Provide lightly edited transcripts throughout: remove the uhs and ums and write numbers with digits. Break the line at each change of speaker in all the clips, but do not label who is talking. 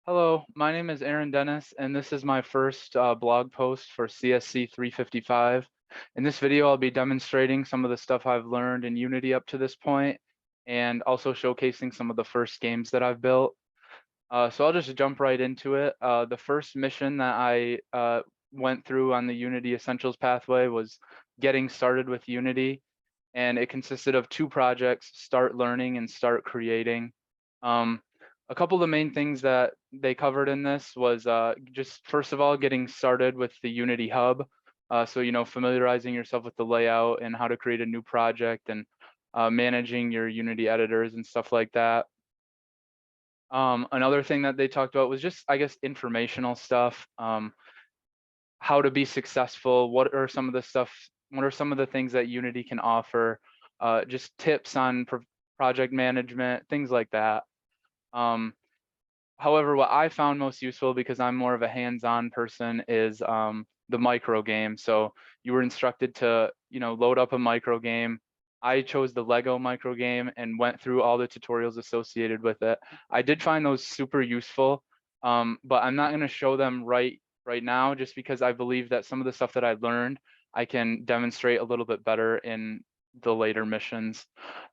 Hello, my name is Aaron Dennis, and this is my first blog post for CSC-355. In this video, I'll be demonstrating some of the stuff I've learned in Unity up to this point, and also showcasing some of the first games that I've built. So I'll just jump right into it. The first mission that I went through on the Unity Essentials pathway was getting started with Unity, and it consisted of two projects: Start Learning and Start Creating. Um, a couple of the main things that they covered in this was just first of all getting started with the Unity Hub. So familiarizing yourself with the layout and how to create a new project and managing your Unity editors and stuff like that. Another thing that they talked about was just, I guess, informational stuff. How to be successful, what are some of the things that Unity can offer, just tips on project management, things like that. Um, However, what I found most useful, because I'm more of a hands-on person, is the micro game. So you were instructed to, load up a micro game. I chose the Lego micro game and went through all the tutorials associated with it. I did find those super useful, but I'm not going to show them right now, just because I believe that some of the stuff that I learned, I can demonstrate a little bit better in the later missions.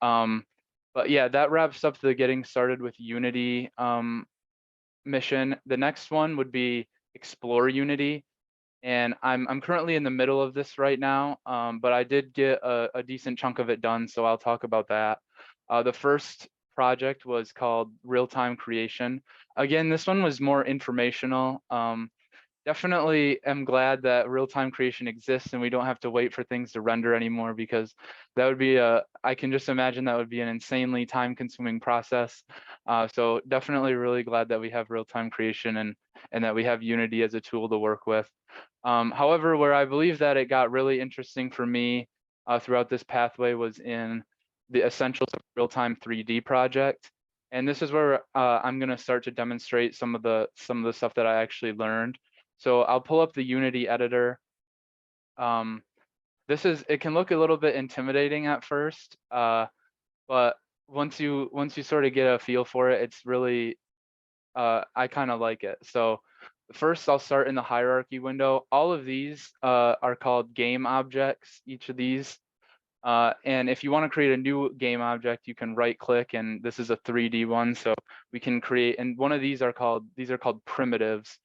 But yeah, that wraps up the getting started with Unity mission. The next one would be Explore Unity, and I'm currently in the middle of this right now, but I did get a decent chunk of it done, so I'll talk about that. The first project was called Real-Time Creation. Again, this one was more informational. Definitely am glad that real-time creation exists and we don't have to wait for things to render anymore, because that would be I can just imagine that would be an insanely time-consuming process. So definitely really glad that we have real-time creation and that we have Unity as a tool to work with. However, where I believe that it got really interesting for me throughout this pathway was in the Essentials of Real-Time 3D project. And this is where I'm going to start to demonstrate some of the stuff that I actually learned. So I'll pull up the Unity editor. It can look a little bit intimidating at first, but once you sort of get a feel for it, it's really, I kind of like it. So first I'll start in the hierarchy window. All of these are called game objects, each of these. And if you want to create a new game object, you can right click, and this is a 3D one. So we can create, and one of these are called primitives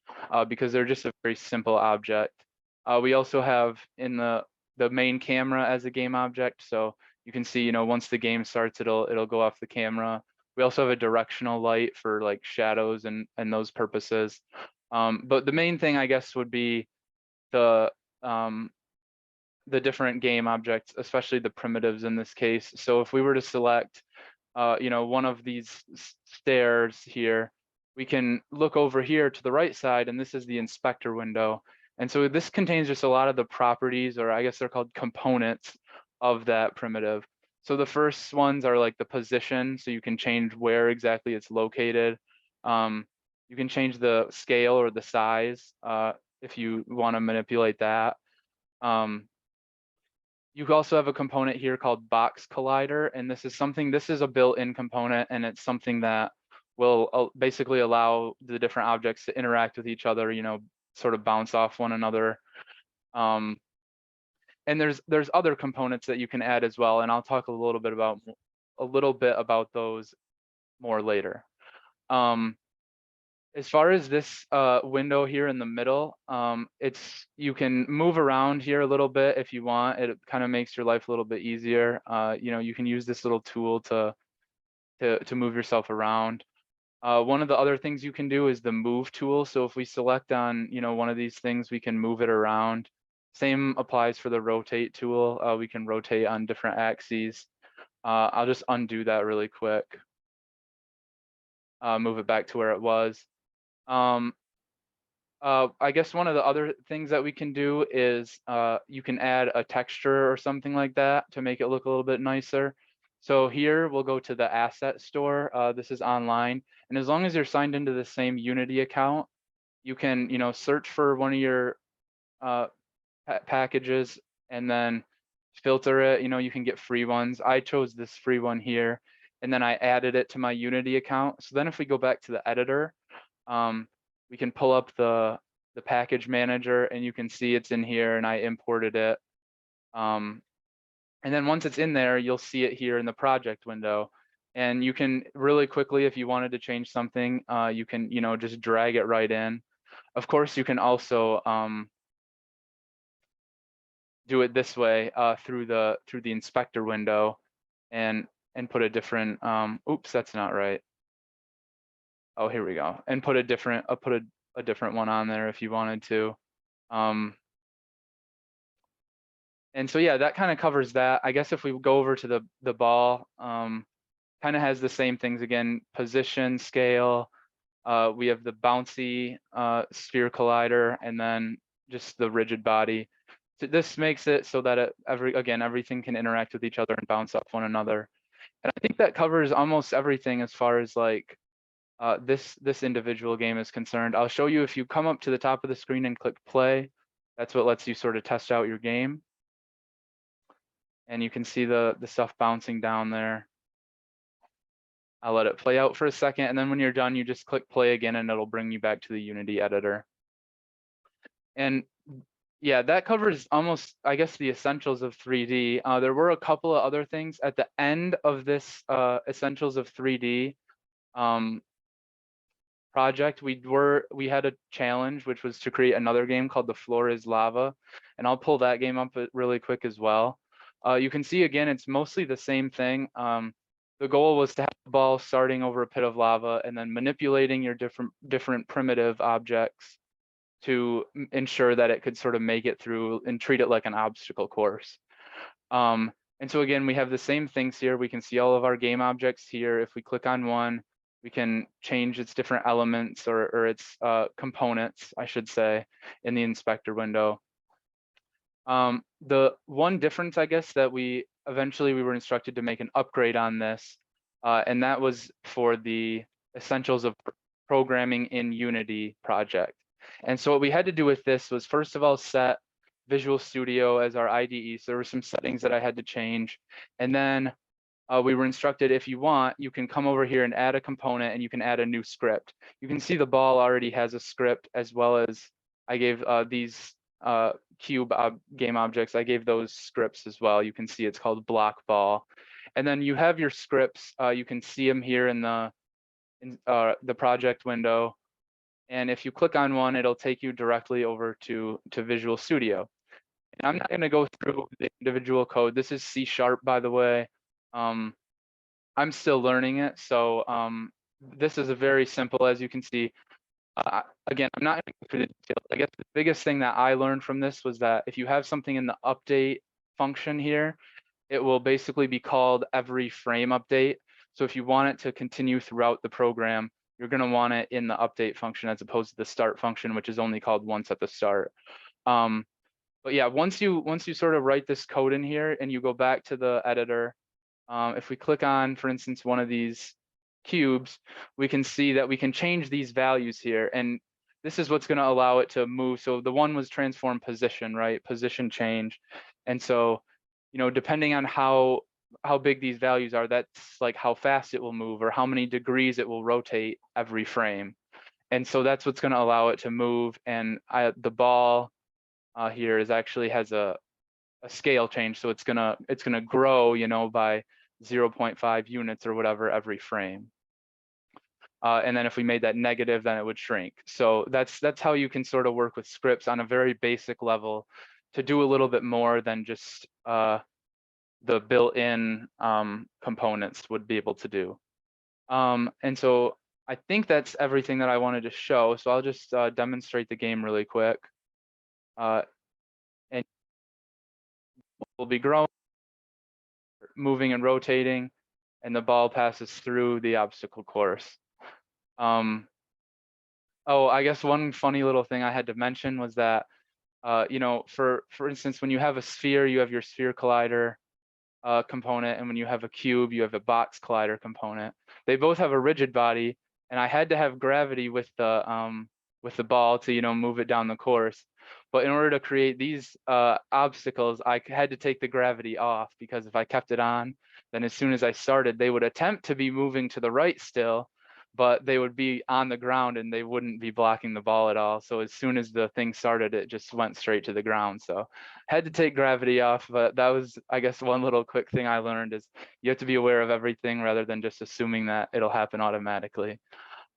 because they're just a very simple object. We also have in the main camera as a game object. So you can see, once the game starts, it'll go off the camera. We also have a directional light for like shadows and those purposes. But the main thing, I guess, would be the um, the different game objects, especially the primitives in this case. So if we were to select, one of these stairs here, we can look over here to the right side, and this is the inspector window. And so this contains just a lot of the properties, or I guess they're called components of that primitive. So the first ones are like the position, so you can change where exactly it's located. You can change the scale or the size if you want to manipulate that. You also have a component here called box collider, and this is a built-in component, and it's something that will basically allow the different objects to interact with each other, sort of bounce off one another. And there's other components that you can add as well, and I'll talk a little bit about those more later. As far as this window here in the middle, you can move around here a little bit if you want. It kind of makes your life a little bit easier. You can use this little tool to move yourself around. One of the other things you can do is the move tool. So if we select on one of these things, we can move it around. Same applies for the rotate tool. We can rotate on different axes. I'll just undo that really quick. Move it back to where it was. I guess one of the other things that we can do is you can add a texture or something like that to make it look a little bit nicer. So here we'll go to the asset store. This is online, and as long as you're signed into the same Unity account, you can search for one of your packages and then filter it. You can get free ones. I chose this free one here, and then I added it to my Unity account. So then if we go back to the editor, we can pull up the package manager, and you can see it's in here, and I imported it. And then once it's in there, you'll see it here in the project window. And you can really quickly, if you wanted to change something, you can, just drag it right in. Of course, you can also do it this way through the inspector window, and put a different. Oops, that's not right. Oh, here we go. And put a different. Put a different one on there if you wanted to. And so yeah, that kind of covers that. I guess if we go over to the ball, kind of has the same things again: position, scale. We have the bouncy sphere collider, and then just the rigid body. So this makes it so that everything can interact with each other and bounce off one another. And I think that covers almost everything as far as like this individual game is concerned. I'll show you if you come up to the top of the screen and click play. That's what lets you sort of test out your game. And you can see the stuff bouncing down there. I'll let it play out for a second, and then when you're done, you just click play again, and it'll bring you back to the Unity editor. And yeah, that covers almost, I guess, the essentials of 3D. There were a couple of other things at the end of this essentials of 3D project. We had a challenge, which was to create another game called The Floor is Lava, and I'll pull that game up really quick as well. You can see again, it's mostly the same thing. The goal was to have the ball starting over a pit of lava and then manipulating your different primitive objects to ensure that it could sort of make it through and treat it like an obstacle course. And so again, we have the same things here. We can see all of our game objects here. If we click on one, we can change its different elements or its components, I should say, in the inspector window. The one difference, I guess, that we were instructed to make an upgrade on this, and that was for the Essentials of Programming in Unity project. And so what we had to do with this was, first of all, set Visual Studio as our IDE. So there were some settings that I had to change. And then we were instructed, if you want, you can come over here and add a component, and you can add a new script. You can see the ball already has a script, as well as I gave these cube game objects, I gave those scripts as well. You can see it's called block ball. And then you have your scripts. You can see them here in the project window. And if you click on one, it'll take you directly over to Visual Studio. And I'm not going to go through the individual code. This is C#, by the way. I'm still learning it. So this is a very simple, as you can see. Again, I'm not going to go through the details. I guess the biggest thing that I learned from this was that if you have something in the update function here, it will basically be called every frame update. So if you want it to continue throughout the program, you're going to want it in the update function as opposed to the start function, which is only called once at the start. But yeah, once you sort of write this code in here and you go back to the editor, if we click on, for instance, one of these cubes, we can see that we can change these values here. And this is what's going to allow it to move. So the one was transform position, right? Position change. And so, depending on how big these values are, that's like how fast it will move or how many degrees it will rotate every frame. And so that's what's going to allow it to move. And the ball here actually has a scale change. So it's gonna grow, by 0.5 units or whatever every frame. And then if we made that negative, then it would shrink. So that's how you can sort of work with scripts on a very basic level to do a little bit more than just the built-in components would be able to do. And so I think that's everything that I wanted to show. So I'll just demonstrate the game really quick. And we'll be growing, moving and rotating, and the ball passes through the obstacle course. Oh, I guess one funny little thing I had to mention was that, for instance, when you have a sphere, you have your sphere collider component, and when you have a cube, you have a box collider component. They both have a rigid body, and I had to have gravity with the ball to move it down the course. But in order to create these obstacles, I had to take the gravity off, because if I kept it on, then as soon as I started, they would attempt to be moving to the right still, but they would be on the ground and they wouldn't be blocking the ball at all. So as soon as the thing started, it just went straight to the ground. So had to take gravity off, but that was, I guess, one little quick thing I learned is you have to be aware of everything rather than just assuming that it'll happen automatically.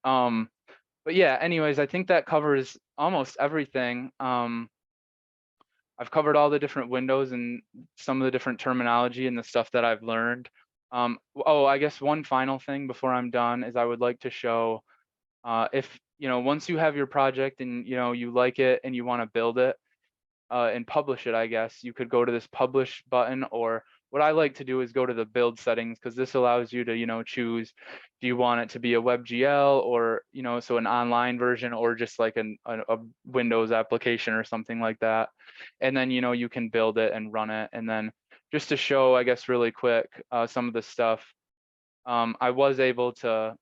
But yeah, anyways, I think that covers almost everything. I've covered all the different windows and some of the different terminology and the stuff that I've learned. Oh, I guess one final thing before I'm done is I would like to show if, once you have your project and, you like it and you want to build it and publish it, I guess you could go to this publish button, or what I like to do is go to the build settings, because this allows you to, choose, do you want it to be a WebGL or, so an online version, or just like a Windows application or something like that. And then, you can build it and run it. And then just to show, I guess, really quick, some of the stuff, I was able to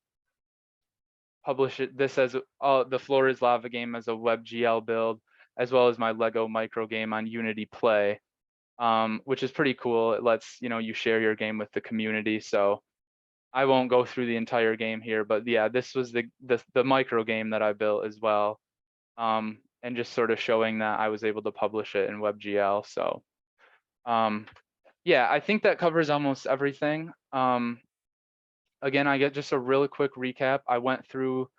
publish this as the Floor is Lava game as a WebGL build, as well as my Lego micro game on Unity Play, which is pretty cool. It lets you share your game with the community. So I won't go through the entire game here, but yeah, this was the micro game that I built as well, and just sort of showing that I was able to publish it in WebGL. So yeah, I think that covers almost everything. Again, I get just a really quick recap. I went through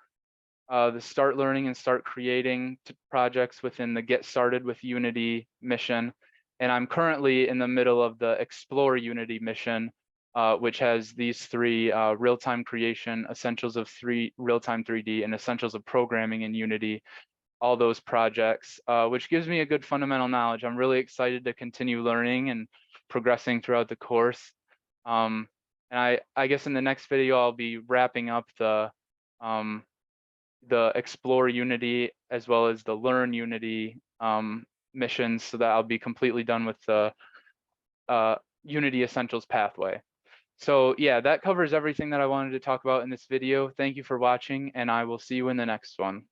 the start learning and start creating projects within the Get Started with Unity mission. And I'm currently in the middle of the Explore Unity mission, which has these three: real-time creation, essentials of real-time 3D, and essentials of programming in Unity, all those projects, which gives me a good fundamental knowledge. I'm really excited to continue learning and progressing throughout the course. And I guess in the next video, I'll be wrapping up the Explore Unity as well as the Learn Unity missions, so that I'll be completely done with the Unity Essentials pathway. So yeah, that covers everything that I wanted to talk about in this video. Thank you for watching, and I will see you in the next one.